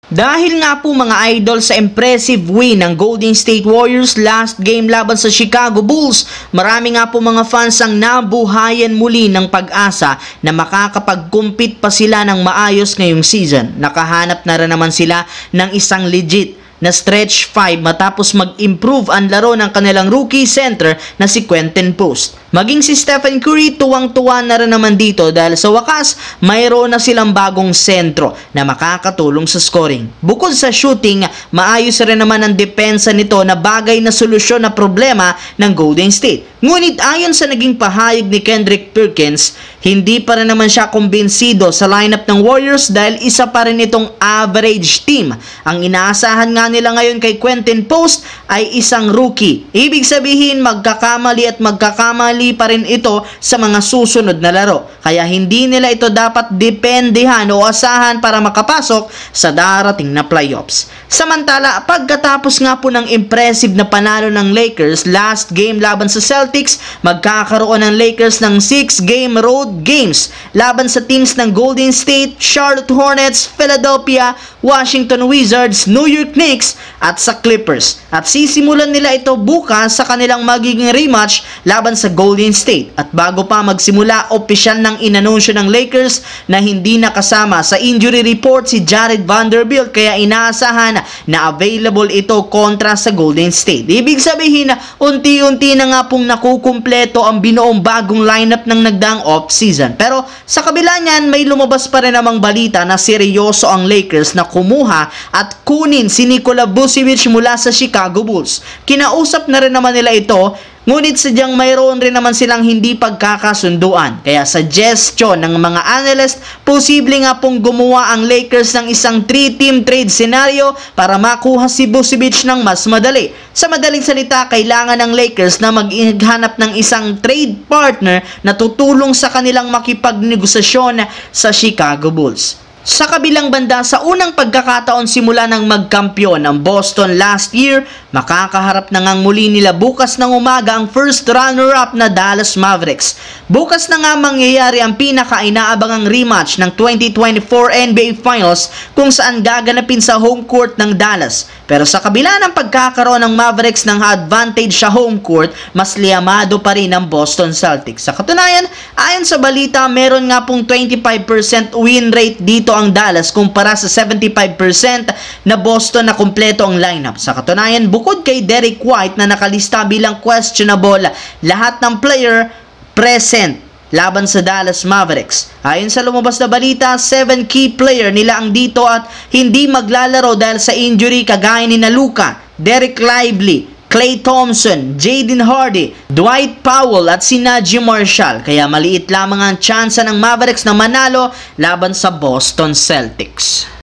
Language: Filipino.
Dahil nga po mga idol sa impressive win ng Golden State Warriors last game laban sa Chicago Bulls, marami nga po mga fans ang nabuhayan muli ng pag-asa na makakapag-compete pa sila ng maayos ngayong season. Nakahanap na rin naman sila ng isang legit na stretch 5 matapos mag-improve ang laro ng kanilang rookie center na si Quentin Post. Maging si Stephen Curry, tuwang-tuwa na rin naman dito dahil sa wakas, mayroon na silang bagong sentro na makakatulong sa scoring. Bukod sa shooting, maayos rin naman ang depensa nito na bagay na solusyon na problema ng Golden State. Ngunit ayon sa naging pahayag ni Kendrick Perkins, hindi pa rin naman siya kumbinsido sa lineup ng Warriors dahil isa pa rin itong average team. Ang inaasahan nga nila ngayon kay Quentin Post ay isang rookie. Ibig sabihin, magkakamali pa rin ito sa mga susunod na laro. Kaya hindi nila ito dapat dependehan o asahan para makapasok sa darating na playoffs. Samantala, pagkatapos nga po ng impressive na panalo ng Lakers last game laban sa Celtics, magkakaroon ng Lakers ng 6-game road games laban sa teams ng Golden State, Charlotte Hornets, Philadelphia, Washington Wizards, New York Knicks at sa Clippers. At sisimulan nila ito bukas sa kanilang magiging rematch laban sa Golden State. At bago pa magsimula, opisyal nang inanunsyo ng Lakers na hindi nakasama sa injury report si Jared Vanderbilt, kaya inaasahan na available ito kontra sa Golden State. Ibig sabihin na unti-unti na nga pong nakukumpleto ang binuong bagong lineup ng nagdaang off-season. Pero sa kabila niyan, may lumabas pa rin namang balita na seryoso ang Lakers na kumuha at kunin si Nikola Vucevic mula sa Chicago Bulls. Kinausap na rin naman nila ito, ngunit sadyang mayroon rin naman silang hindi pagkakasunduan. Kaya suggestion ng mga analyst, posible nga pong gumawa ang Lakers ng isang 3-team trade scenario para makuha si Vucevic ng mas madali. Sa madaling salita, kailangan ng Lakers na maghanap ng isang trade partner na tutulong sa kanilang makipagnegosasyon sa Chicago Bulls. Sa kabilang banda, sa unang pagkakataon simula ng magkampiyon ng Boston last year, makakaharap na ngang muli nila bukas ng umaga ang first runner-up na Dallas Mavericks. Bukas na nga mangyayari ang pinaka-inaabangang rematch ng 2024 NBA Finals kung saan gaganapin sa home court ng Dallas. Pero sa kabila ng pagkakaroon ng Mavericks ng advantage sa home court, mas liyamado pa rin ang Boston Celtics. Sa katunayan, ayon sa balita, meron nga pong 25% win rate dito ang Dallas kumpara sa 75% na Boston na kumpleto ang lineup. Sa katunayan, bukod kay Derrick White na nakalista bilang questionable, lahat ng player present laban sa Dallas Mavericks. Ayon sa lumabas na balita, 7 key player nila ang dito at hindi maglalaro dahil sa injury kagaya ni Luka, Derek Lively, Klay Thompson, Jaden Hardy, Dwight Powell at si Naji Marshall. Kaya maliit lamang ang tsansa ng Mavericks na manalo laban sa Boston Celtics.